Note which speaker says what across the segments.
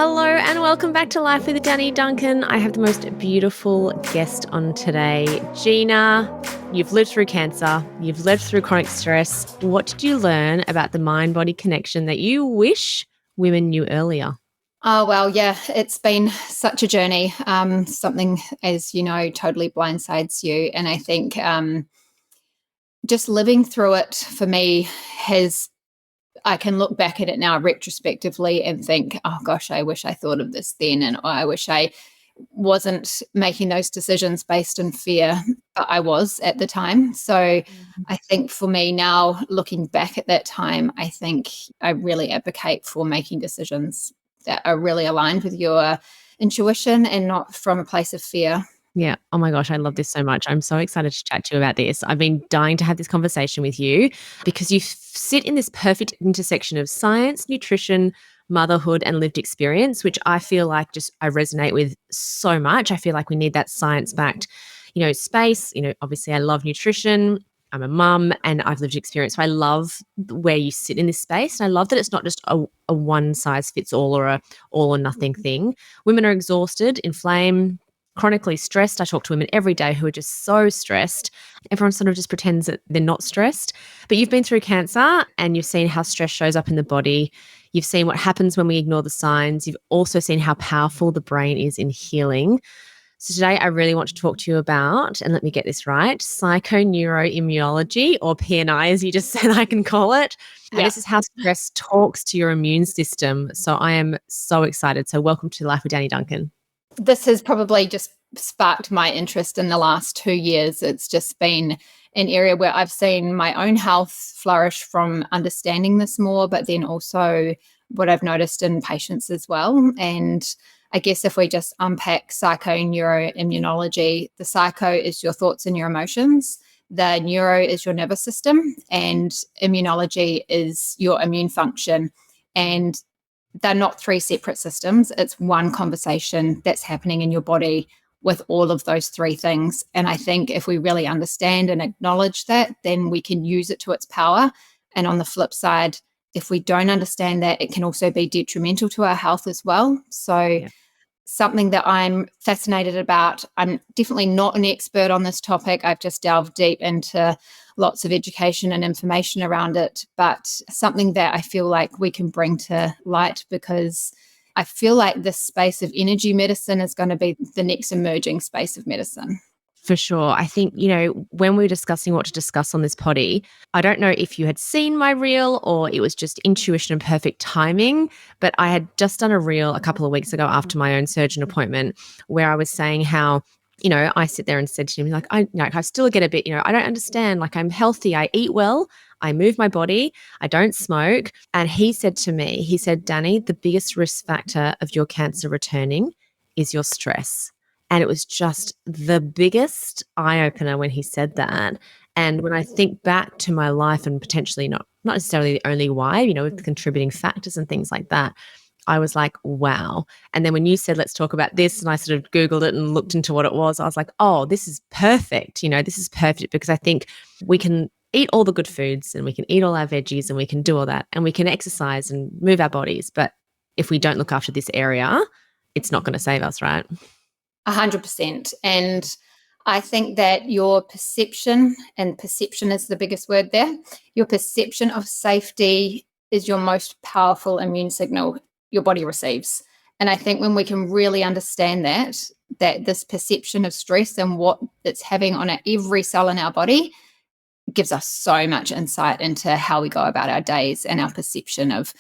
Speaker 1: Hello and welcome back to Life with Danni, Duncan. I have the most beautiful guest on today. Gina, you've lived through cancer, you've lived through chronic stress. What did you learn about the mind-body connection that you wish women knew earlier?
Speaker 2: Oh, well, yeah, it's been such a journey. Something, as you know, totally blindsides you. And I think just living through it for me I can look back at it now retrospectively and think, oh gosh, I wish I thought of this then. And I wish I wasn't making those decisions based in fear, but I was at the time. So I think for me now, looking back at that time, I think I really advocate for making decisions that are really aligned with your intuition and not from a place of fear.
Speaker 1: Yeah. Oh my gosh, I love this so much. I'm so excited to chat to you about this. I've been dying to have this conversation with you because you sit in this perfect intersection of science, nutrition, motherhood, and lived experience, which I feel like just I resonate with so much. I feel like we need that science-backed, space. Obviously I love nutrition. I'm a mum and I've lived experience. So I love where you sit in this space. And I love that it's not just a one size fits all or a all or nothing thing. Women are exhausted, inflamed, chronically stressed. I talk to women every day who are just so stressed. Everyone sort of just pretends that they're not stressed. But you've been through cancer and you've seen how stress shows up in the body. You've seen what happens when we ignore the signs. You've also seen how powerful the brain is in healing. So today I really want to talk to you about, and let me get this right, psychoneuroimmunology, or PNI as you just said I can call it. And this is how stress talks to your immune system. So I am so excited. So welcome to Life with Danni, Duncan.
Speaker 2: This has probably just sparked my interest in the last 2 years. It's just been an area where I've seen my own health flourish from understanding this more, but then also what I've noticed in patients as well. And I guess if we just unpack psychoneuroimmunology, the psycho is your thoughts and your emotions, the neuro is your nervous system, and immunology is your immune function. And they're not three separate systems. It's one conversation that's happening in your body with all of those three things. And I think if we really understand and acknowledge that, then we can use it to its power. And on the flip side, if we don't understand that, it can also be detrimental to our health as well. So something that I'm fascinated about. I'm definitely not an expert on this topic. I've just delved deep into lots of education and information around it, but something that I feel like we can bring to light, because I feel like this space of energy medicine is going to be the next emerging space of medicine.
Speaker 1: For sure. I think, when we were discussing what to discuss on this poddy, I don't know if you had seen my reel or it was just intuition and perfect timing, but I had just done a reel a couple of weeks ago after my own surgeon appointment where I was saying how, I sit there and said to him, like, I still get a bit, I don't understand. Like, I'm healthy. I eat well. I move my body. I don't smoke. And he said to me, Danni, the biggest risk factor of your cancer returning is your stress. And it was just the biggest eye-opener when he said that. And when I think back to my life, and potentially not necessarily the only why, with contributing factors and things like that, I was like, wow. And then when you said, let's talk about this, and I sort of Googled it and looked into what it was, I was like, oh, this is perfect. This is perfect, because I think we can eat all the good foods and we can eat all our veggies and we can do all that and we can exercise and move our bodies. But if we don't look after this area, it's not going to save us, right?
Speaker 2: 100%. And I think that your perception, and perception is the biggest word there, your perception of safety is your most powerful immune signal your body receives. And I think when we can really understand that this perception of stress and what it's having on every cell in our body gives us so much insight into how we go about our days and our perception of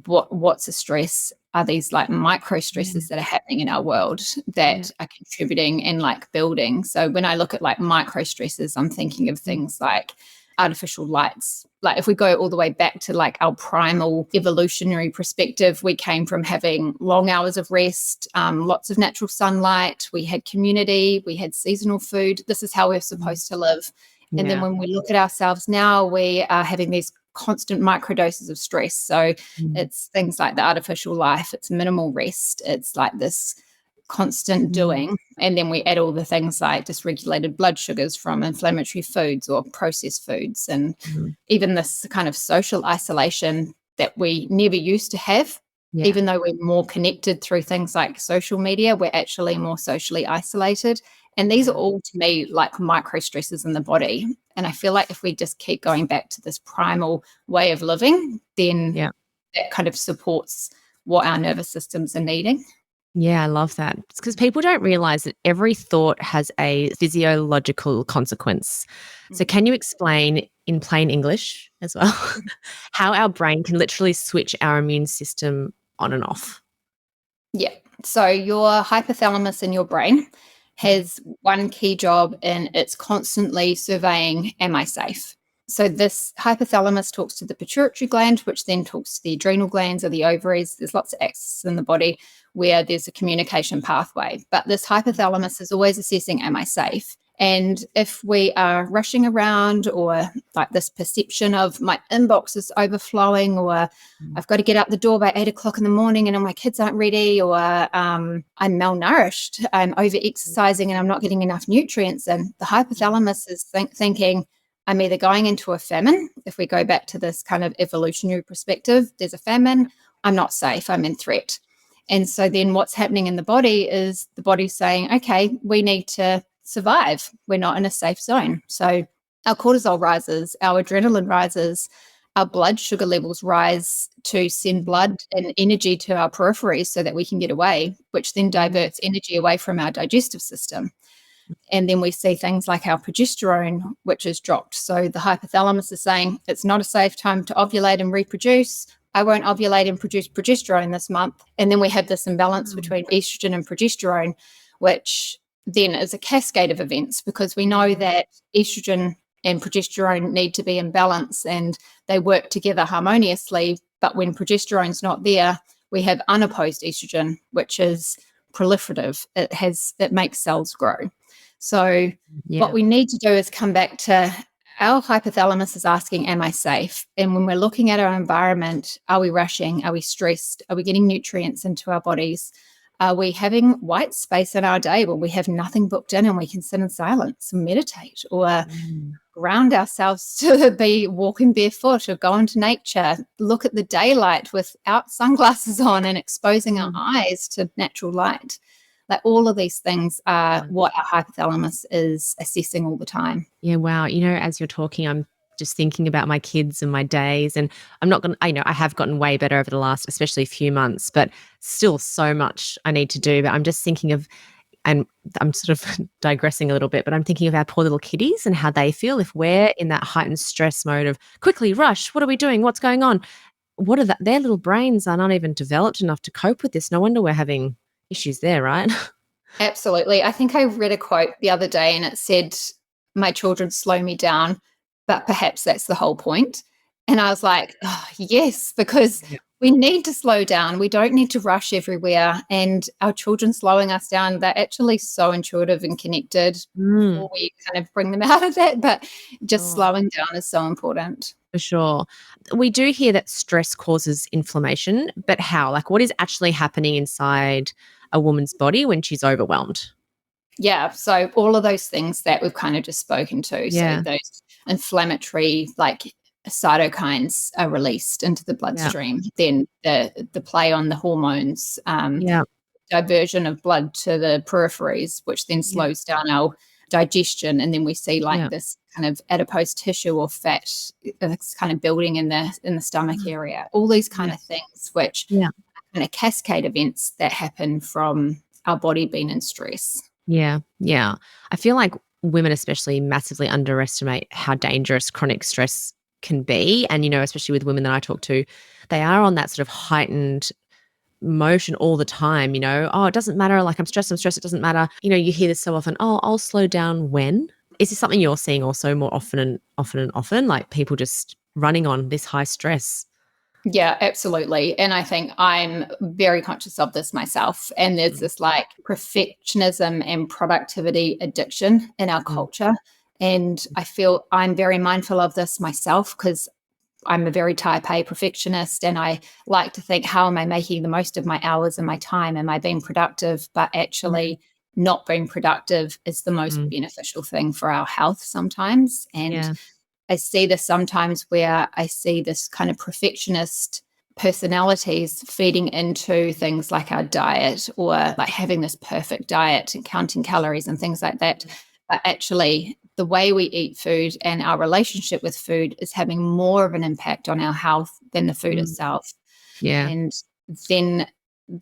Speaker 2: what's a stress. Are these like micro stresses that are happening in our world that are contributing and like building? So when I look at like micro stresses, I'm thinking of things like artificial lights. Like if we go all the way back to like our primal evolutionary perspective, we came from having long hours of rest, lots of natural sunlight, we had community, we had seasonal food. This is how we're supposed to live. And then when we look at ourselves now, we are having these constant microdoses of stress. So it's things like the artificial life, it's minimal rest, it's like this constant doing. And then we add all the things like dysregulated blood sugars from inflammatory foods or processed foods. And even this kind of social isolation that we never used to have
Speaker 1: Yeah.
Speaker 2: Even though we're more connected through things like social media, we're actually more socially isolated. And these are
Speaker 1: Yeah.
Speaker 2: all, to me, like micro stresses in the body. And I feel like if we just keep going back to this primal way of living, then
Speaker 1: Yeah.
Speaker 2: that kind of supports what our nervous systems are needing.
Speaker 1: Yeah, I love that. It's because people don't realize that every thought has a physiological consequence. So,
Speaker 2: Mhm.
Speaker 1: can you explain in plain English as well how our brain can literally switch our immune system on and off?
Speaker 2: Yeah. So your hypothalamus in your brain has one key job, and it's constantly surveying, am I safe? So this hypothalamus talks to the pituitary gland, which then talks to the adrenal glands or the ovaries. There's lots of axes in the body where there's a communication pathway. But this hypothalamus is always assessing, am I safe? And if we are rushing around, or like this perception of my inbox is overflowing, or I've got to get out the door by 8 o'clock in the morning and my kids aren't ready, or I'm malnourished, I'm over exercising and I'm not getting enough nutrients. And the hypothalamus is thinking, I'm either going into a famine. If we go back to this kind of evolutionary perspective, there's a famine, I'm not safe, I'm in threat. And so then what's happening in the body is the body's saying, okay, we need to survive. We're not in a safe zone. So our cortisol rises, our adrenaline rises, our blood sugar levels rise to send blood and energy to our peripheries so that we can get away, which then diverts energy away from our digestive system. And then we see things like our progesterone, which is dropped. So the hypothalamus is saying it's not a safe time to ovulate and reproduce. I won't ovulate and produce progesterone this month. And then we have this imbalance between estrogen and progesterone, which then is a cascade of events, because we know that estrogen and progesterone need to be in balance and they work together harmoniously. But when progesterone's not there, we have unopposed estrogen, which is proliferative. It makes cells grow. So what
Speaker 1: Yeah.
Speaker 2: we need to do is come back to our hypothalamus is asking, am I safe? And when we're looking at our environment, are we rushing? Are we stressed? Are we getting nutrients into our bodies? Are we having white space in our day where we have nothing booked in and we can sit in silence and meditate, or ground ourselves to be walking barefoot or go into nature, look at the daylight without sunglasses on and exposing our eyes to natural light? Like, all of these things are what our hypothalamus is assessing all the time.
Speaker 1: Yeah, wow. As you're talking, I'm just thinking about my kids and my days, and I'm not going to, I have gotten way better over the last, especially few months, but still so much I need to do. But I'm just thinking of, and I'm sort of digressing a little bit, but I'm thinking of our poor little kiddies and how they feel if we're in that heightened stress mode of quickly rush. What are we doing? What's going on? What are that? Their little brains are not even developed enough to cope with this. No wonder we're having issues there, right?
Speaker 2: Absolutely. I think I read a quote the other day and it said, my children slow me down, but perhaps that's the whole point. And I was like, oh, yes, because
Speaker 1: Yeah.
Speaker 2: we need to slow down. We don't need to rush everywhere. And our children slowing us down, they're actually so intuitive and connected before we kind of bring them out of that. But just
Speaker 1: Sure.
Speaker 2: slowing down is so important.
Speaker 1: For sure. We do hear that stress causes inflammation, but how? Like, what is actually happening inside a woman's body when she's overwhelmed?
Speaker 2: Yeah. So all of those things that we've kind of just spoken to. So
Speaker 1: Yeah.
Speaker 2: those inflammatory, like, cytokines are released into the
Speaker 1: Yeah.
Speaker 2: bloodstream. Then the play on the hormones,
Speaker 1: Yeah.
Speaker 2: diversion of blood to the peripheries, which then
Speaker 1: Yeah.
Speaker 2: slows down our digestion. And then we see like
Speaker 1: Yeah.
Speaker 2: this kind of adipose tissue or fat that's kind of building in the stomach area. All these kind
Speaker 1: Yeah.
Speaker 2: of things, which
Speaker 1: Yeah.
Speaker 2: kind of cascade events that happen from our body being in stress.
Speaker 1: Yeah. Yeah. I feel like women especially massively underestimate how dangerous chronic stress can be. And, especially with women that I talk to, they are on that sort of heightened motion all the time, oh, it doesn't matter, like, I'm stressed, it doesn't matter. You hear this so often, oh, I'll slow down when. Is this something you're seeing also more often and often and often, like people just running on this high stress?
Speaker 2: Yeah, absolutely. And I think I'm very conscious of this myself. And there's
Speaker 1: Mm,
Speaker 2: this like perfectionism and productivity addiction in our
Speaker 1: mm,
Speaker 2: culture. And I feel I'm very mindful of this myself, because I'm a very type A perfectionist, and I like to think, how am I making the most of my hours and my time? Am I being productive? But
Speaker 1: mm,
Speaker 2: actually, not being productive is the most
Speaker 1: mm.
Speaker 2: beneficial thing for our health sometimes. And
Speaker 1: Yeah.
Speaker 2: I see this sometimes where I see this kind of perfectionist personalities feeding into things like our diet, or like having this perfect diet and counting calories and things like that. But actually, the way we eat food and our relationship with food is having more of an impact on our health than the food
Speaker 1: Mm.
Speaker 2: itself.
Speaker 1: Yeah,
Speaker 2: And then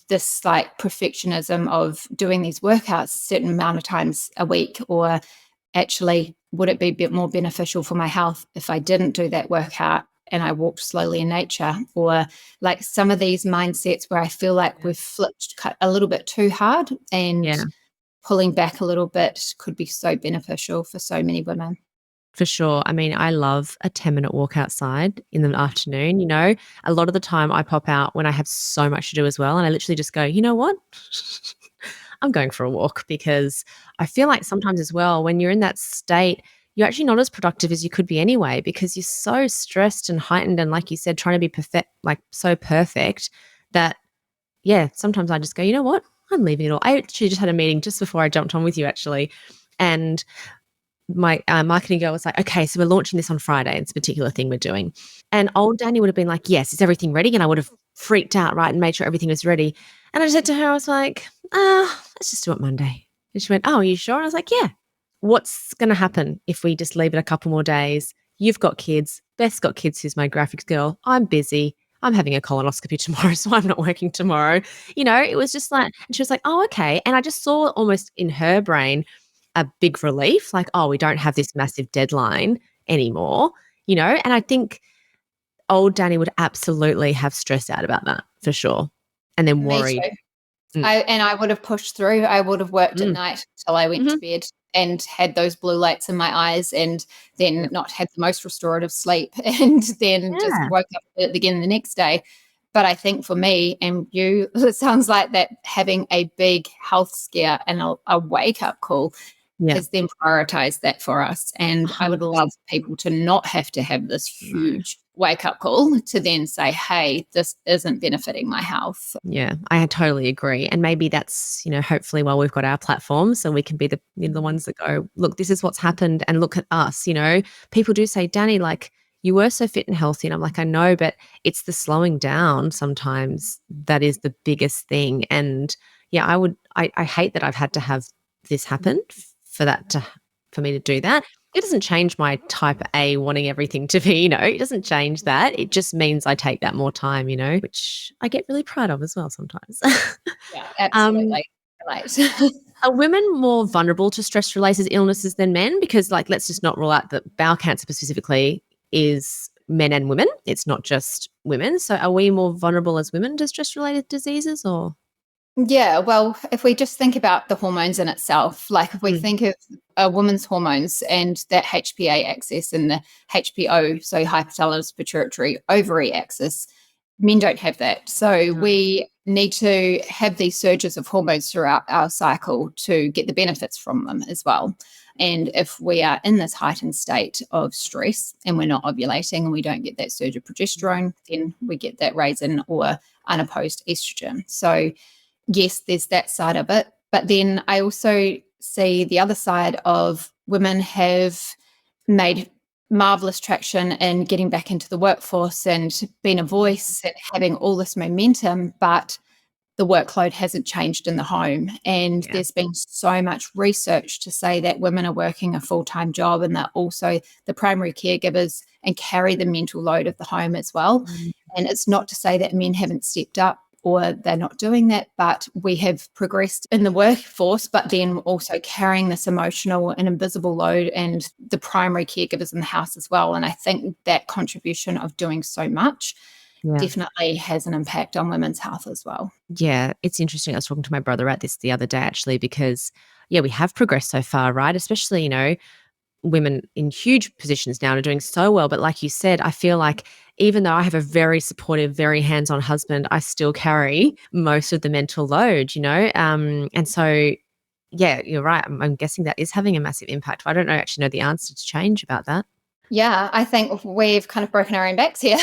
Speaker 2: this like perfectionism of doing these workouts a certain amount of times a week, or actually, would it be a bit more beneficial for my health if I didn't do that workout and I walked slowly in nature? Or like some of these mindsets where I feel like we've flipped a little bit too hard, and
Speaker 1: yeah.
Speaker 2: pulling back a little bit could be so beneficial for so many women.
Speaker 1: For sure. I mean, I love a 10-minute walk outside in the afternoon, you know? A lot of the time I pop out when I have so much to do as well, and I literally just go, "You know what? I'm going for a walk," because I feel like sometimes as well, when you're in that state, you're actually not as productive as you could be anyway, because you're so stressed and heightened and, like you said, trying to be perfect, like, so perfect that, yeah, sometimes I just go, "You know what? I'm leaving it all." I actually just had a meeting just before I jumped on with you actually, and my marketing girl was like, "Okay, so we're launching this on Friday. It's a particular thing we're doing." And old Danny would have been like, "Yes, is everything ready?" And I would have freaked out, right, and made sure everything was ready. And I said to her, I was like, let's just do it Monday." And she went, "Oh, are you sure?" And I was like, "Yeah." What's going to happen if we just leave it a couple more days? You've got kids. Beth's got kids, who's my graphics girl. I'm busy. I'm having a colonoscopy tomorrow, so I'm not working tomorrow. You know, it was just like, and she was like, "Oh, okay." And I just saw almost in her brain a big relief, like, "Oh, we don't have this massive deadline anymore," you know? And I think old Danny would absolutely have stressed out about that for sure, and then
Speaker 2: Me
Speaker 1: worried.
Speaker 2: too.
Speaker 1: Mm,
Speaker 2: I would have pushed through. I would have worked at
Speaker 1: mm,
Speaker 2: night till I went to
Speaker 1: mhm.
Speaker 2: bed and had those blue lights in my eyes, and then
Speaker 1: Yep.
Speaker 2: not had the most restorative sleep, and then just
Speaker 1: Yeah.
Speaker 2: woke up again the next day. But I think for me and you, it sounds like that having a big health scare and a wake up call
Speaker 1: Yeah.
Speaker 2: has then prioritized that for us. And I would
Speaker 1: 100%.
Speaker 2: love people to not have to have this
Speaker 1: No.
Speaker 2: huge wake up call to then say, hey, this isn't benefiting my health.
Speaker 1: Yeah, I totally agree. And maybe that's, you know, hopefully while we've got our platform, so we can be the, you know, the ones that go, "Look, this is what's happened, and look at us." You know, people do say, "Danny, like, you were so fit and healthy." And I'm like, "I know, but it's the slowing down sometimes that is the biggest thing." And yeah, I hate that I've had to have this happen for that to, for me to do that. It doesn't change my type A wanting everything to be, you know, it doesn't change that. It just means I take that more time, you know, which I get really proud of as well sometimes.
Speaker 2: Yeah,
Speaker 1: um,
Speaker 2: absolutely. Right.
Speaker 1: are women more vulnerable to stress-related illnesses than men? Because, like, let's just not rule out that bowel cancer specifically is men and women. It's not just women. So are we more vulnerable as women to stress-related diseases or?
Speaker 2: Yeah, well, if we just think about the hormones in itself, like if we
Speaker 1: Mm,
Speaker 2: think of a woman's hormones and that HPA axis and the HPO, so hypothalamus pituitary ovary axis, men don't have that. So
Speaker 1: no.
Speaker 2: we need to have these surges of hormones throughout our cycle to get the benefits from them as well. And if we are in this heightened state of stress and we're not ovulating and we don't get that surge of progesterone, then we get that raise in or unopposed estrogen. So yes, there's that side of it. But then I also see the other side of women have made marvelous traction in getting back into the workforce and being a voice and having all this momentum, but the workload hasn't changed in the home. And
Speaker 1: Yeah.
Speaker 2: there's been so much research to say that women are working a full-time job and they're also the primary caregivers and carry the mental load of the home as well.
Speaker 1: Mm,
Speaker 2: And it's not to say that men haven't stepped up or they're not doing that, but we have progressed in the workforce, but then also carrying this emotional and invisible load and the primary caregivers in the house as well. And I think that contribution of doing so much
Speaker 1: yeah.
Speaker 2: definitely has an impact on women's health as well.
Speaker 1: Yeah, it's interesting. I was talking to my brother about this the other day actually because, yeah, we have progressed so far, right? Especially, you know, women in huge positions now are doing so well. But like you said, I feel like even though I have a very supportive, very hands-on husband, I still carry most of the mental load, you know? And so, yeah, you're right. I'm guessing that is having a massive impact. I don't know, actually know the answer to change about that.
Speaker 2: Yeah, I think we've kind of broken our own backs here.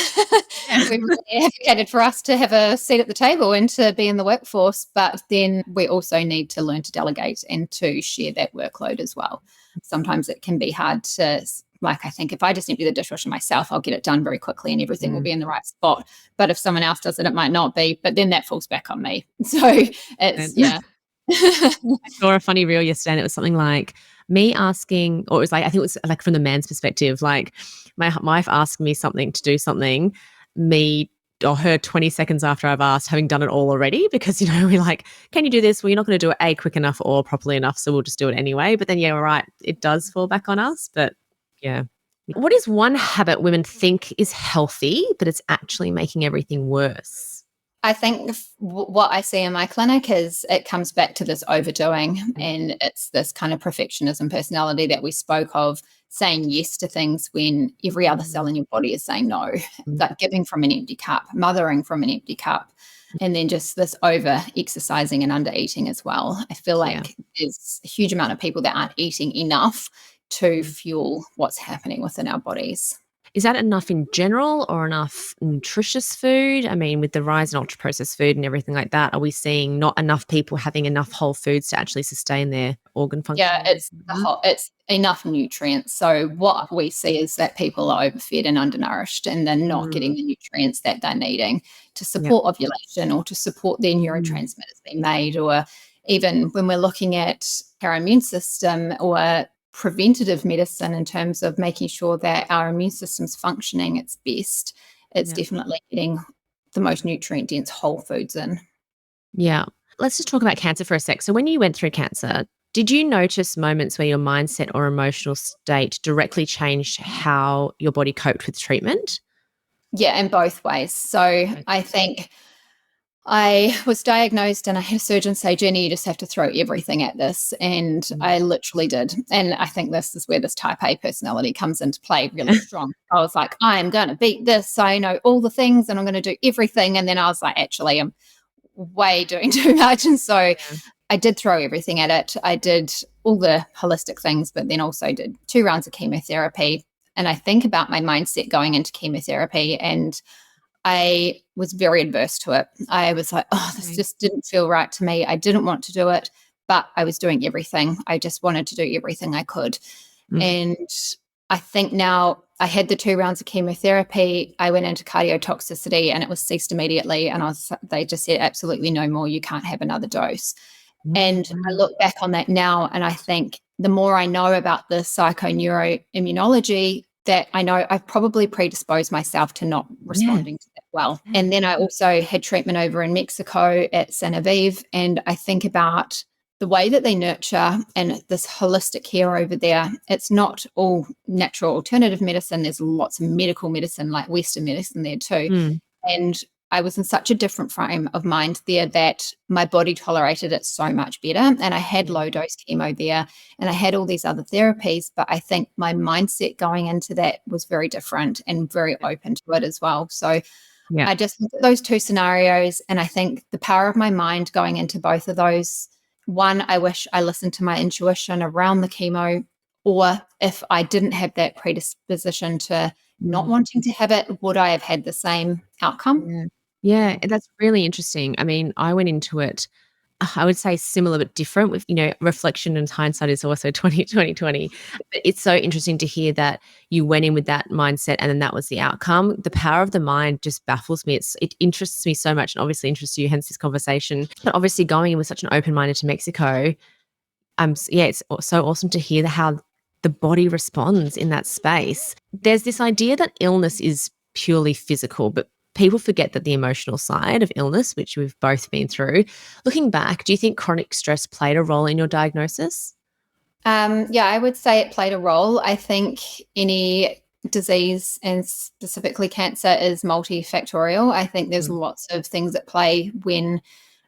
Speaker 1: Yeah.
Speaker 2: We've really advocated for us to have a seat at the table and to be in the workforce, but then we also need to learn to delegate and to share that workload as well. Sometimes it can be hard to Like, I think if I just empty the dishwasher myself, I'll get it done very quickly and everything will be in the right spot. But if someone else does it, it might not be. But then that falls back on me. So it's,
Speaker 1: And
Speaker 2: yeah.
Speaker 1: I saw a funny reel yesterday, and it was something like me asking, or it was like, I think it was like from the man's perspective, like my wife asking me something to do something, me or her 20 seconds after I've asked, having done it all already, because, we're like, can you do this? Well, you're not going to do it A, quick enough or properly enough, so we'll just do it anyway. But then, yeah, we're right, it does fall back on us. But yeah. What is one habit women think is healthy, but it's actually making everything worse?
Speaker 2: I think what I see in my clinic is it comes back to this overdoing, and it's this kind of perfectionism personality that we spoke of, saying yes to things when every other cell in your body is saying no, like giving from an empty cup, mothering from an empty cup, and then just this over exercising and under eating as well. I feel like there's a huge amount of people that aren't eating enough to fuel what's happening within our bodies.
Speaker 1: Is that enough in general, or enough nutritious food? I mean, with the rise in ultra processed food and everything like that, are we seeing not enough people having enough whole foods to actually sustain their organ function?
Speaker 2: Yeah, it's enough nutrients. So what we see is that people are overfed and undernourished, and they're not getting the nutrients that they're needing to support ovulation or to support their neurotransmitters being made, or even when we're looking at our immune system or preventative medicine in terms of making sure that our immune system's functioning its best, it's definitely getting the most nutrient dense whole foods in.
Speaker 1: Yeah. Let's just talk about cancer for a sec. So when you went through cancer, did you notice moments where your mindset or emotional state directly changed how your body coped with treatment?
Speaker 2: Yeah, in both ways. So I think I was diagnosed and I had a surgeon say, Jenny, you just have to throw everything at this. And I literally did. And I think this is where this type A personality comes into play really strong. I was like, I am going to beat this. I know all the things and I'm going to do everything. And then I was like, actually, I'm way doing too much. And so I did throw everything at it. I did all the holistic things, but then also did 2 rounds of chemotherapy. And I think about my mindset going into chemotherapy, and I was very adverse to it. I was like, oh, this just didn't feel right to me. I didn't want to do it, but I was doing everything. I just wanted to do everything I could. And I think now I had the 2 rounds of chemotherapy. I went into cardiotoxicity and it was ceased immediately. And they just said, absolutely no more. You can't have another dose. And I look back on that now and I think the more I know about the psychoneuroimmunology, that I know I've probably predisposed myself to not responding to that well. And then I also had treatment over in Mexico at San Aviv, and I think about the way that they nurture and this holistic care over there. It's not all natural alternative medicine. There's lots of medical medicine, like Western medicine there too. And I was in such a different frame of mind there that my body tolerated it so much better. And I had low dose chemo there and I had all these other therapies, but I think my mindset going into that was very different and very open to it as well. So I just look at those 2 scenarios and I think the power of my mind going into both of those. One, I wish I listened to my intuition around the chemo, or if I didn't have that predisposition to not wanting to have it, would I have had the same outcome?
Speaker 1: Yeah, that's really interesting. I mean, I went into it, I would say similar but different with, reflection and hindsight is also 2020. But it's so interesting to hear that you went in with that mindset and then that was the outcome. The power of the mind just baffles me. It interests me so much and obviously interests you, hence this conversation. But obviously going in with such an open mind into Mexico, it's so awesome to hear how the body responds in that space. There's this idea that illness is purely physical, but people forget that the emotional side of illness, which we've both been through. Looking back, do you think chronic stress played a role in your diagnosis?
Speaker 2: Yeah, I would say it played a role. I think any disease, and specifically cancer, is multifactorial. I think there's lots of things at play when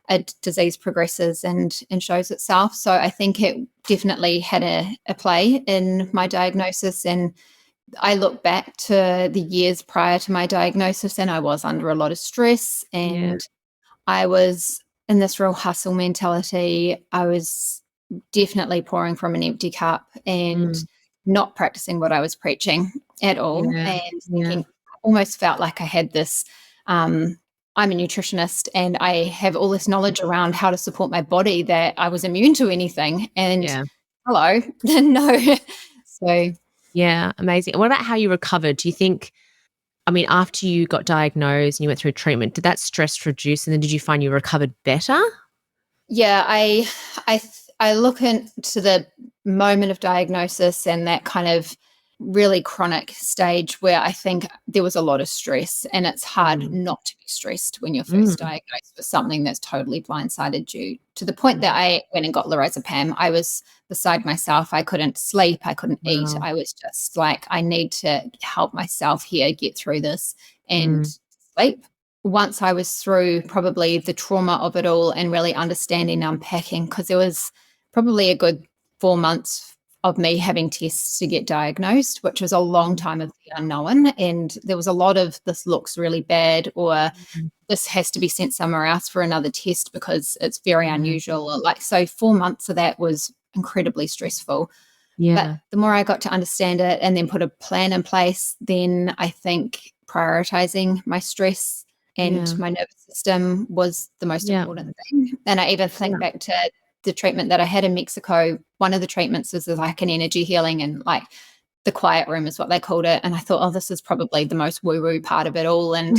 Speaker 2: a disease progresses and shows itself. So I think it definitely had a play in my diagnosis. And I look back to the years prior to my diagnosis and I was under a lot of stress and I was in this real hustle mentality. I was definitely pouring from an empty cup and not practicing what I was preaching at all. And thinking, almost felt like I had this, I'm a nutritionist and I have all this knowledge around how to support my body that I was immune to anything. And hello, no. So
Speaker 1: Yeah, amazing. What about how you recovered? Do you think, I mean, after you got diagnosed and you went through treatment, did that stress reduce and then did you find you recovered better?
Speaker 2: Yeah, I look into the moment of diagnosis and that kind of really chronic stage where I think there was a lot of stress, and it's hard
Speaker 1: Mm.
Speaker 2: not to be stressed when you're first
Speaker 1: Mm.
Speaker 2: diagnosed with something that's totally blindsided you, to the point that I went and got lorazepam. I was beside myself. I couldn't sleep. I couldn't eat.
Speaker 1: Wow.
Speaker 2: I was just like, I need to help myself here, get through this and
Speaker 1: Mm.
Speaker 2: sleep. Once I was through probably the trauma of it all and really understanding, unpacking, because there was probably a good 4 months of me having tests to get diagnosed, which was a long
Speaker 1: Mm.
Speaker 2: time of the unknown. And there was a lot of, this looks really bad, or
Speaker 1: Mm.
Speaker 2: this has to be sent somewhere else for another test because it's very
Speaker 1: Yeah.
Speaker 2: unusual. Like, so 4 months of that was incredibly stressful. But
Speaker 1: Yeah.
Speaker 2: the more I got to understand it and then put a plan in place, then I think prioritizing my stress and
Speaker 1: Yeah.
Speaker 2: my nervous system was the most
Speaker 1: Yeah.
Speaker 2: important thing. And I even think
Speaker 1: Yeah.
Speaker 2: back to the treatment that I had in Mexico. One of the treatments was like an energy healing, and like the quiet room is what they called it. And I thought, oh, this is probably the most woo-woo part of it all. And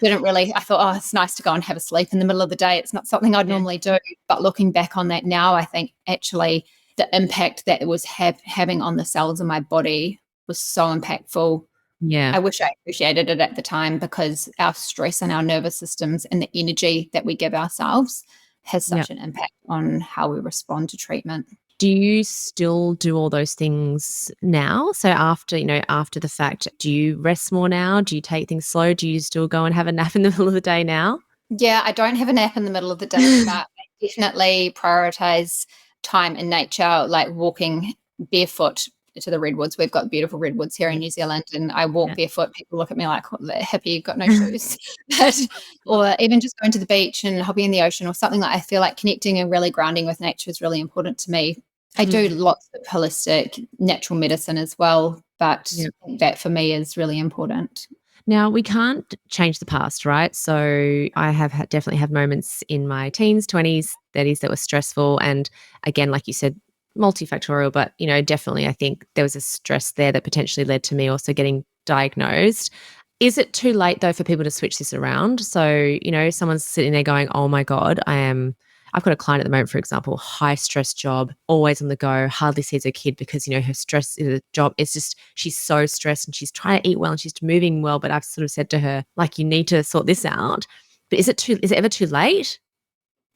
Speaker 2: didn't really, I thought, oh, it's nice to go and have a sleep in the middle of the day. It's not something I'd
Speaker 1: Yeah.
Speaker 2: normally do. But looking back on that now, I think actually the impact that it was having on the cells in my body was so impactful.
Speaker 1: Yeah.
Speaker 2: I wish I appreciated it at the time, because our stress and our nervous systems and the energy that we give ourselves has
Speaker 1: Yeah.
Speaker 2: such an impact on how we respond to treatment.
Speaker 1: Do you still do all those things now? So after, after the fact, do you rest more now? Do you take things slow? Do you still go and have a nap in the middle of the day now?
Speaker 2: Yeah, I don't have a nap in the middle of the day, but I definitely prioritize time in nature, like walking barefoot to the redwoods. We've got beautiful redwoods here in
Speaker 1: Yeah.
Speaker 2: New Zealand, and I walk
Speaker 1: Yeah.
Speaker 2: barefoot. People look at me like, what the hippie, you've got no shoes. But, or even just going to the beach and hopping in the ocean or something. Like, I feel like connecting and really grounding with nature is really important to me. I do
Speaker 1: Mm.
Speaker 2: lots of holistic natural medicine as well, but
Speaker 1: Yeah.
Speaker 2: that for me is really important.
Speaker 1: Now, we can't change the past, right? So I have definitely had moments in my teens, 20s, 30s that were stressful. And again, like you said, multifactorial, but, definitely I think there was a stress there that potentially led to me also getting diagnosed. Is it too late though for people to switch this around? So, someone's sitting there going, oh my God, I've got a client at the moment, for example, high stress job, always on the go, hardly sees her kid because, her stress in the job is just, she's so stressed and she's trying to eat well and she's moving well. But I've sort of said to her, like, you need to sort this out. But is it ever too late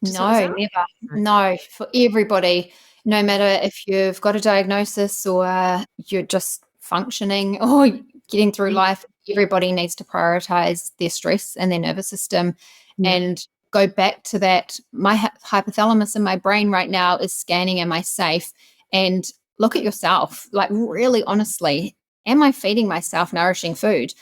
Speaker 1: to sort this
Speaker 2: No,
Speaker 1: out?
Speaker 2: never.
Speaker 1: No.
Speaker 2: No, for everybody, no matter if you've got a diagnosis or you're just functioning or getting through
Speaker 1: Mm.
Speaker 2: life, everybody needs to prioritize their stress and their nervous system
Speaker 1: Yeah.
Speaker 2: and go back to that. My hypothalamus in my brain right now is scanning, am I safe? And look at yourself, like, really honestly, am I feeding myself nourishing food?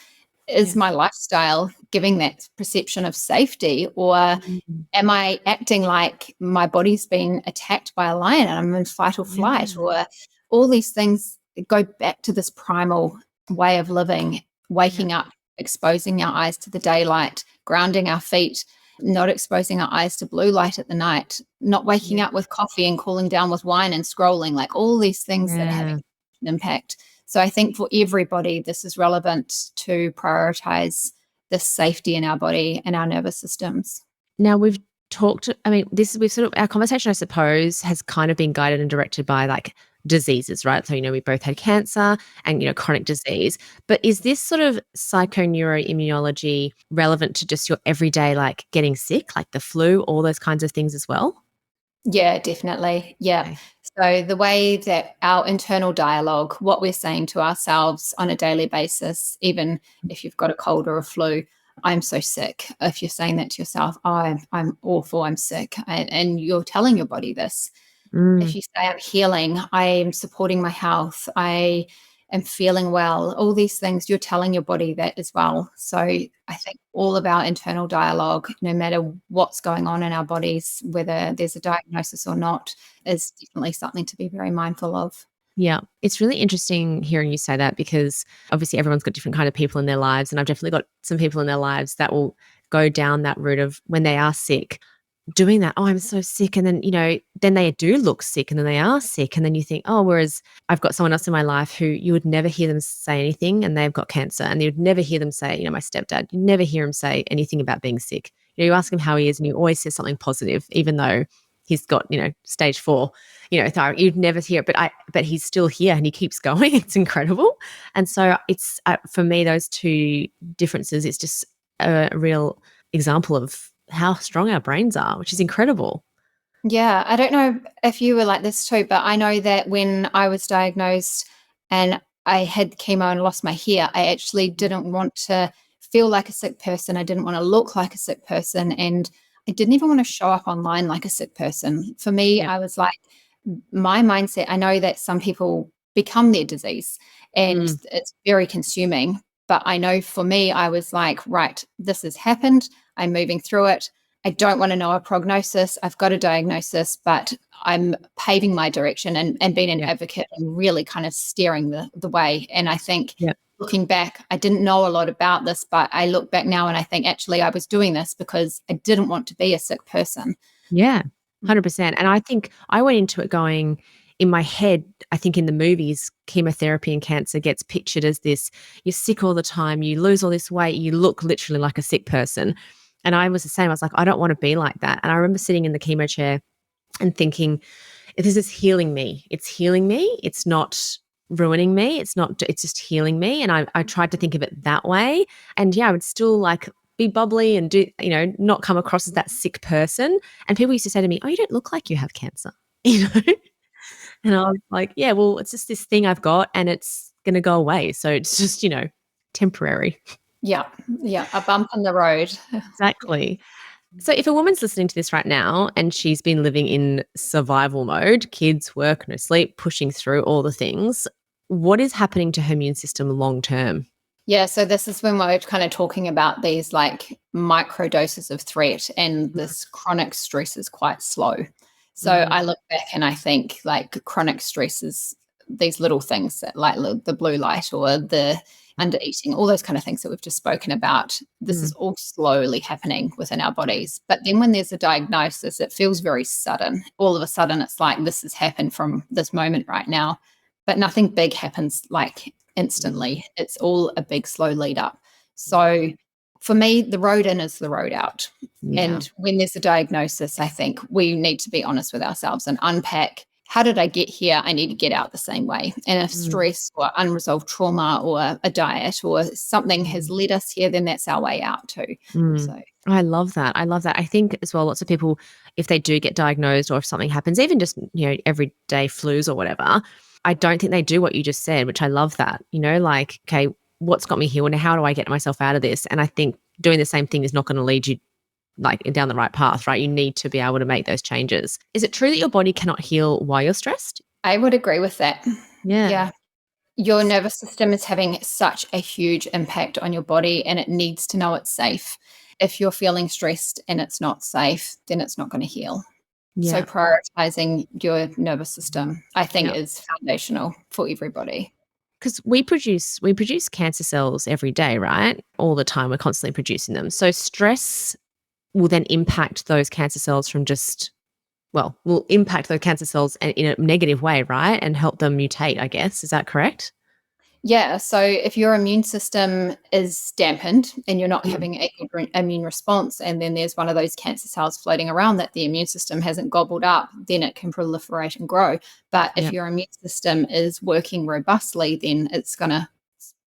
Speaker 2: Is
Speaker 1: Yeah.
Speaker 2: my lifestyle giving that perception of safety, or
Speaker 1: Mm.
Speaker 2: am I acting like my body's been attacked by a lion and I'm in fight or flight?
Speaker 1: Yeah.
Speaker 2: Or all these things go back to this primal way of living,
Speaker 1: Yeah.
Speaker 2: waking up, exposing our eyes to the daylight, grounding our feet, not exposing our eyes to blue light at the night, not waking
Speaker 1: Yeah.
Speaker 2: up with coffee and cooling down with wine and scrolling, like all these things that are having
Speaker 1: Yeah.
Speaker 2: an impact. So I think for everybody, this is relevant to prioritize this safety in our body and our nervous systems.
Speaker 1: Now we've talked, I mean, we've sort of, our conversation, I suppose, has kind of been guided and directed by like diseases, right? So, we both had cancer and, chronic disease. But is this sort of psychoneuroimmunology relevant to just your everyday, like getting sick, like the flu, all those kinds of things as well?
Speaker 2: Yeah, definitely. Yeah.
Speaker 1: Okay.
Speaker 2: So the way that our internal dialogue, what we're saying to ourselves on a daily basis, even if you've got a cold or a flu, I'm so sick. If you're saying that to yourself, oh, I'm awful, I'm sick, and you're telling your body this.
Speaker 1: Mm.
Speaker 2: If you say I'm healing, I am supporting my health, I am feeling well, all these things, you're telling your body that as well. So I think all of our internal dialogue, no matter what's going on in our bodies, whether there's a diagnosis or not, is definitely something to be very mindful of.
Speaker 1: Yeah, it's really interesting hearing you say that because obviously everyone's got different kind of people in their lives, and I've definitely got some people in their lives that will go down that route of when they are sick, doing that. Oh, I'm so sick. And then, then they do look sick and then they are sick. And then you think, oh, whereas I've got someone else in my life who you would never hear them say anything and they've got cancer. And you'd never hear them say, my stepdad, you never hear him say anything about being sick. You ask him how he is and he always says something positive, even though he's got, stage 4, thyroid. You'd never hear it, but he's still here and he keeps going. It's incredible. And so it's, for me, those two differences, it's just a real example of how strong our brains are, which is incredible.
Speaker 2: Yeah, I don't know if you were like this too, but I know that when I was diagnosed and I had chemo and lost my hair, I actually didn't want to feel like a sick person. I didn't want to look like a sick person. And I didn't even want to show up online like a sick person. For me,
Speaker 1: Yeah.
Speaker 2: I was like, my mindset, I know that some people become their disease and it's very consuming. But I know for me, I was like, right, this has happened. I'm moving through it. I don't want to know a prognosis. I've got a diagnosis, but I'm paving my direction and being an advocate and really kind of steering the way. And I think looking back, I didn't know a lot about this, but I look back now and I think actually I was doing this because I didn't want to be a sick person.
Speaker 1: Yeah, 100%. And I think I went into it going, in my head, I think in the movies, chemotherapy and cancer gets pictured as this, you're sick all the time, you lose all this weight, you look literally like a sick person. And I was the same. I was like, I don't want to be like that. And I remember sitting in the chemo chair and thinking, this is healing me. It's healing me. It's not ruining me. It's just healing me. And I tried to think of it that way. And I would still like be bubbly and do, not come across as that sick person. And people used to say to me, oh, you don't look like you have cancer, And I was like, yeah, well, it's just this thing I've got and it's going to go away. So it's just, temporary.
Speaker 2: Yeah. Yeah. A bump in the road.
Speaker 1: Exactly. So if a woman's listening to this right now and she's been living in survival mode, kids, work, no sleep, pushing through all the things, what is happening to her immune system long term?
Speaker 2: Yeah, so this is when we're kind of talking about these like micro doses of threat, and this chronic stress is quite slow. So I look back and I think like chronic stress is these little things that like the blue light or the under eating, all those kind of things that we've just spoken about. This is all slowly happening within our bodies. But then when there's a diagnosis, it feels very sudden. All of a sudden, it's like this has happened from this moment right now. But nothing big happens like instantly. It's all a big slow lead up. So for me, the road in is the road out.
Speaker 1: Yeah.
Speaker 2: And when there's a diagnosis, I think we need to be honest with ourselves and unpack, how did I get here? I need to get out the same way. And if stress or unresolved trauma or a diet or something has led us here, then that's our way out too. So
Speaker 1: I love that. I love that. I think as well, lots of people, if they do get diagnosed or if something happens, even just, everyday flus or whatever, I don't think they do what you just said, which I love that, like, okay, what's got me here? And how do I get myself out of this? And I think doing the same thing is not going to lead you like down the right path, right? You need to be able to make those changes. Is it true that your body cannot heal while you're stressed?
Speaker 2: I would agree with that.
Speaker 1: Yeah.
Speaker 2: Yeah. Your nervous system is having such a huge impact on your body and it needs to know it's safe. If you're feeling stressed and it's not safe, then it's not going to heal. So
Speaker 1: Yeah.
Speaker 2: prioritizing your nervous system, I think,
Speaker 1: Yeah.
Speaker 2: is foundational for everybody.
Speaker 1: Because we produce cancer cells every day, right? All the time. We're constantly producing them. So stress will then impact those cancer cells will impact those cancer cells in a negative way, right? And help them mutate, I guess. Is that correct?
Speaker 2: Yeah. So if your immune system is dampened and you're not having a good immune response, and then there's one of those cancer cells floating around that the immune system hasn't gobbled up, then it can proliferate and grow. But if
Speaker 1: Yeah.
Speaker 2: your immune system is working robustly, then it's going to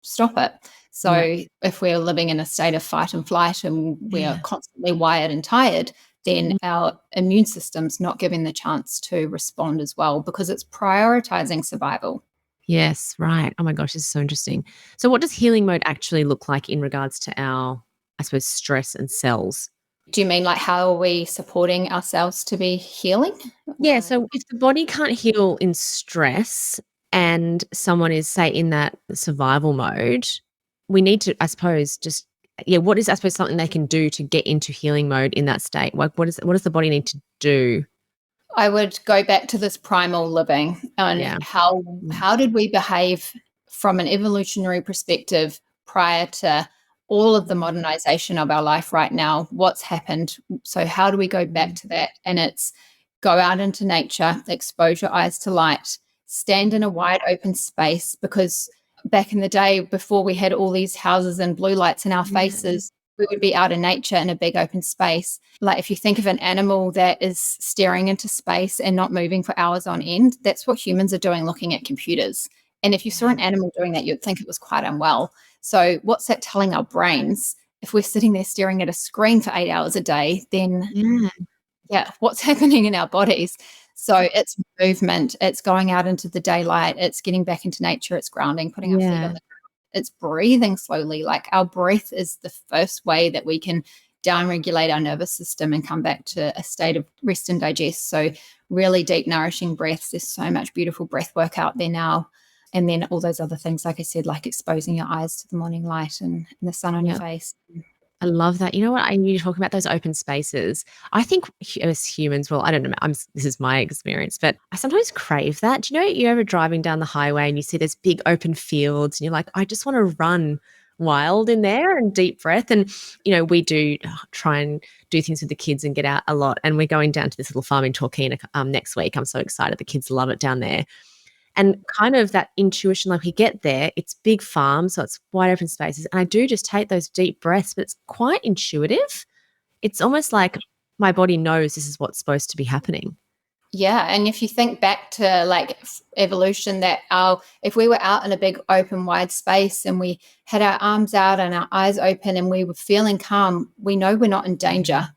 Speaker 2: stop it. So if we're living in a state of fight and flight and we're constantly wired and tired, then our immune system's not given the chance to respond as well because it's prioritizing survival.
Speaker 1: Yes, right. Oh my gosh, this is so interesting. So what does healing mode actually look like in regards to our, I suppose, stress and cells?
Speaker 2: Do you mean like how are we supporting ourselves to be healing?
Speaker 1: Yeah, so if the body can't heal in stress and someone is, say, in that survival mode, we need to, I suppose, what is, I suppose, something they can do to get into healing mode in that state? Like, what does the body need to do?
Speaker 2: I would go back to this primal living and
Speaker 1: Yeah.
Speaker 2: how did we behave from an evolutionary perspective prior to all of the modernization of our life right now, what's happened. So how do we go back to that? And it's go out into nature, expose your eyes to light, stand in a wide open space, because back in the day, before we had all these houses and blue lights in our faces, we would be out in nature in a big open space. Like if you think of an animal that is staring into space and not moving for hours on end, that's what humans are doing looking at computers. And if you saw an animal doing that, you'd think it was quite unwell. So what's that telling our brains? If we're sitting there staring at a screen for 8 hours a day, then what's happening in our bodies? So it's movement, it's going out into the daylight, it's getting back into nature, it's grounding, putting our feet on the ground, it's breathing slowly. Like our breath is the first way that we can downregulate our nervous system and come back to a state of rest and digest. So really deep, nourishing breaths. There's so much beautiful breath work out there now. And then all those other things, like I said, like exposing your eyes to the morning light and the sun on your face.
Speaker 1: I love that. You know what? You talk about those open spaces. I think as humans, well, I don't know. This is my experience, but I sometimes crave that. Do you know, you're ever driving down the highway and you see those big open fields and you're like, I just want to run wild in there and deep breath. And, you know, we do try and do things with the kids and get out a lot. And we're going down to this little farm in Torquay next week. I'm so excited. The kids love it down there. And kind of that intuition, like we get there, it's big farm, so it's wide open spaces. And I do just take those deep breaths, but it's quite intuitive. It's almost like my body knows this is what's supposed to be happening.
Speaker 2: Yeah. And if you think back to like evolution, that if we were out in a big open wide space and we had our arms out and our eyes open and we were feeling calm, we know we're not in danger.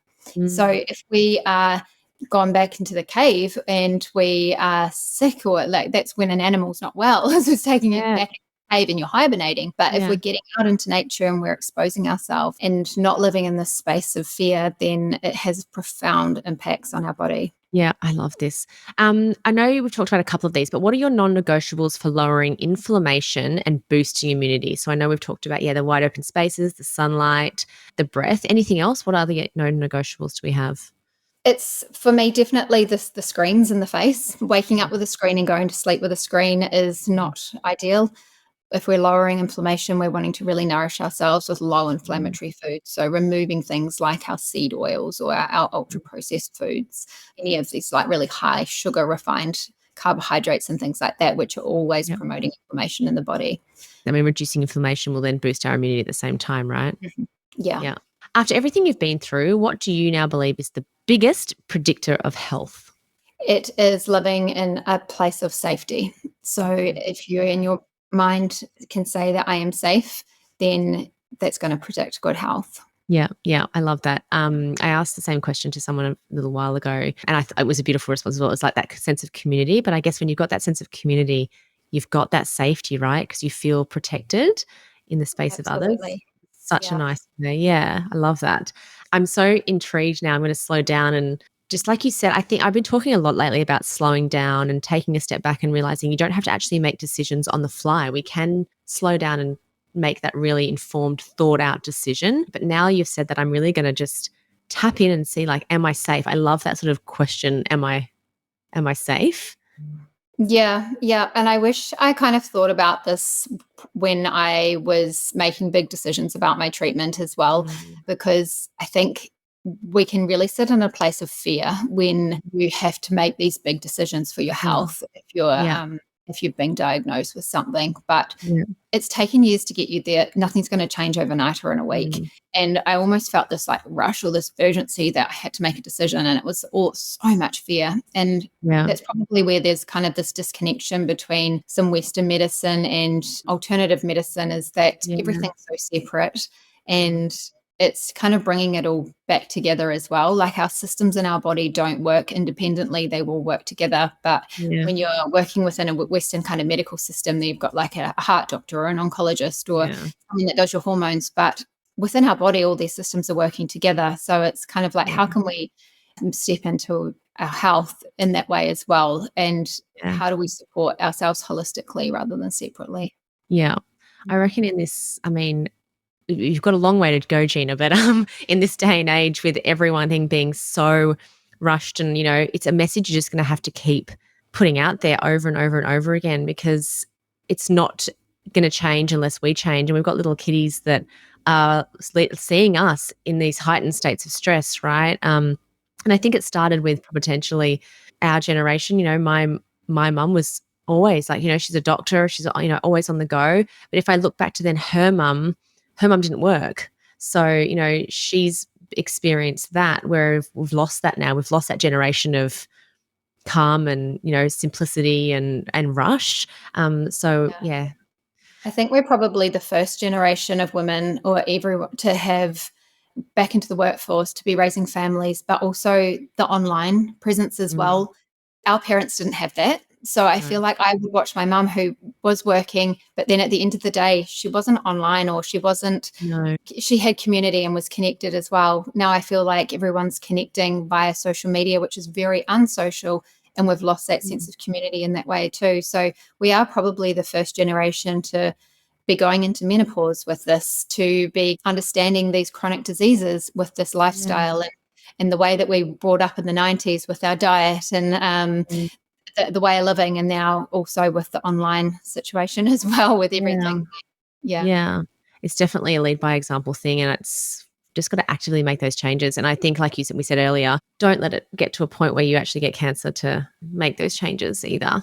Speaker 2: So if we are gone back into the cave and we are sick, or like that's when an animal's not well, so it's taking it back in the cave and you're hibernating. But if we're getting out into nature and we're exposing ourselves and not living in this space of fear, then it has profound impacts on our body.
Speaker 1: Yeah, I love this. I know we've talked about a couple of these, but what are your non-negotiables for lowering inflammation and boosting immunity? So I know we've talked about, the wide open spaces, the sunlight, the breath. Anything else? What other non-negotiables do we have?
Speaker 2: It's, for me, definitely the screens in the face. Waking up with a screen and going to sleep with a screen is not ideal. If we're lowering inflammation, we're wanting to really nourish ourselves with low inflammatory foods. So removing things like our seed oils or our ultra-processed foods, any of these like really high sugar refined carbohydrates and things like that, which are always promoting inflammation in the body.
Speaker 1: I mean, reducing inflammation will then boost our immunity at the same time, right?
Speaker 2: Yeah.
Speaker 1: After everything you've been through, what do you now believe is the biggest predictor of health?
Speaker 2: It is living in a place of safety. So if you in your mind can say that I am safe, then that's going to predict good health.
Speaker 1: Yeah, I love that. I asked the same question to someone a little while ago, and it was a beautiful response as well. It's like that sense of community, but I guess when you've got that sense of community, you've got that safety, right? Because you feel protected in the space of others. Such a nice way. Yeah, I love that. I'm so intrigued now. I'm going to slow down and just like you said, I think I've been talking a lot lately about slowing down and taking a step back and realizing you don't have to actually make decisions on the fly. We can slow down and make that really informed, thought out decision. But now you've said that, I'm really going to just tap in and see, like, am I safe? I love that sort of question. Am I safe?
Speaker 2: Yeah. And I wish I kind of thought about this when I was making big decisions about my treatment as well, because I think we can really sit in a place of fear when you have to make these big decisions for your health if you've been diagnosed with something. But it's taken years to get you there. Nothing's going to change overnight or in a week. And I almost felt this like rush or this urgency that I had to make a decision, and it was all so much fear. And that's probably where there's kind of this disconnection between some Western medicine and alternative medicine, is that everything's so separate, and it's kind of bringing it all back together as well. Like our systems in our body don't work independently, they will work together. But when you're working within a Western kind of medical system, then you've got like a heart doctor or an oncologist or someone that does your hormones. But within our body, all these systems are working together. So it's kind of like, how can we step into our health in that way as well? And how do we support ourselves holistically rather than separately?
Speaker 1: Yeah. I reckon in this, I mean, you've got a long way to go, Gina, but in this day and age with everyone being so rushed, and, you know, it's a message you're just going to have to keep putting out there over and over and over again, because it's not going to change unless we change. And we've got little kiddies that are seeing us in these heightened states of stress, right? And I think it started with potentially our generation. My mum was always like, she's a doctor, she's, always on the go. But if I look back to then her mum didn't work. So, she's experienced that, where we've lost that now. We've lost that generation of calm and, simplicity and rush. So
Speaker 2: Yeah.
Speaker 1: yeah.
Speaker 2: I think we're probably the first generation of women or everyone to have back into the workforce, to be raising families, but also the online presence as
Speaker 1: Mm,
Speaker 2: well. Our parents didn't have that. So I
Speaker 1: no,
Speaker 2: feel like I would watch my mum who was working, but then at the end of the day, she wasn't online, or
Speaker 1: no.
Speaker 2: she had community and was connected as well. Now I feel like everyone's connecting via social media, which is very unsocial. And we've lost that sense
Speaker 1: Mm,
Speaker 2: of community in that way too. So we are probably the first generation to be going into menopause with this, to be understanding these chronic diseases with this
Speaker 1: yeah.
Speaker 2: lifestyle, and the way that we brought up in the 90s with our diet and
Speaker 1: Mm,
Speaker 2: the way of living, and now also with the online situation as well with
Speaker 1: yeah.
Speaker 2: everything. Yeah.
Speaker 1: Yeah. It's definitely a lead by example thing, and it's just got to actively make those changes. And I think, like we said earlier, don't let it get to a point where you actually get cancer to make those changes either.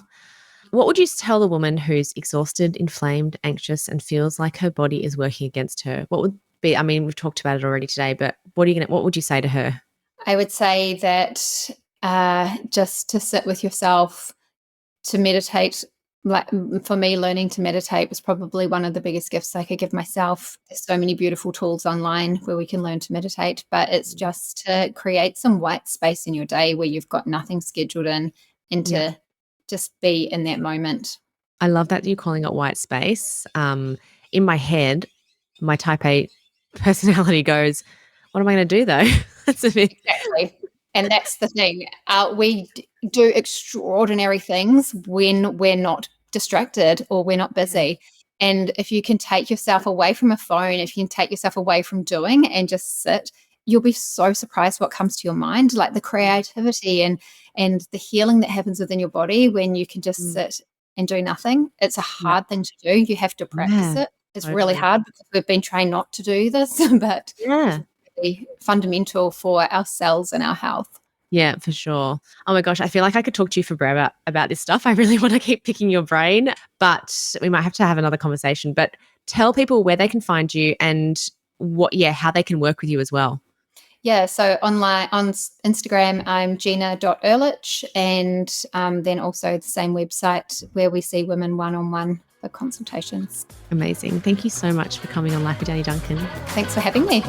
Speaker 1: What would you tell the woman who's exhausted, inflamed, anxious, and feels like her body is working against her? What would be, I mean, we've talked about it already today, but what would you say to her?
Speaker 2: I would say that just to sit with yourself, to meditate. Like for me, learning to meditate was probably one of the biggest gifts I could give myself. There's so many beautiful tools online where we can learn to meditate, but it's just to create some white space in your day where you've got nothing scheduled in, and
Speaker 1: Yeah.
Speaker 2: to just be in that moment.
Speaker 1: I love that you're calling it white space. In my head, my type A personality goes, what am I going to do though? That's a bit,
Speaker 2: Exactly. And that's the thing. Do extraordinary things when we're not distracted or we're not
Speaker 1: yeah.
Speaker 2: busy. And if you can take yourself away from a phone, if you can take yourself away from doing and just sit, you'll be so surprised what comes to your mind, like the creativity and the healing that happens within your body when you can just
Speaker 1: Mm,
Speaker 2: sit and do nothing. It's a
Speaker 1: yeah.
Speaker 2: hard thing to do. You have to practice
Speaker 1: Yeah.
Speaker 2: it. It's really
Speaker 1: Totally.
Speaker 2: hard because we've been trained not to do this, but it's
Speaker 1: Yeah.
Speaker 2: really fundamental for our cells and our health.
Speaker 1: Yeah, for sure. Oh my gosh, I feel like I could talk to you for forever about this stuff. I really want to keep picking your brain, but we might have to have another conversation. But tell people where they can find you and how they can work with you as well.
Speaker 2: Yeah, so online on Instagram, I'm Gina.Urlich, and then also the same website where we see women one-on-one for consultations.
Speaker 1: Amazing. Thank you so much for coming on Life with Danni Duncan.
Speaker 2: Thanks for having me.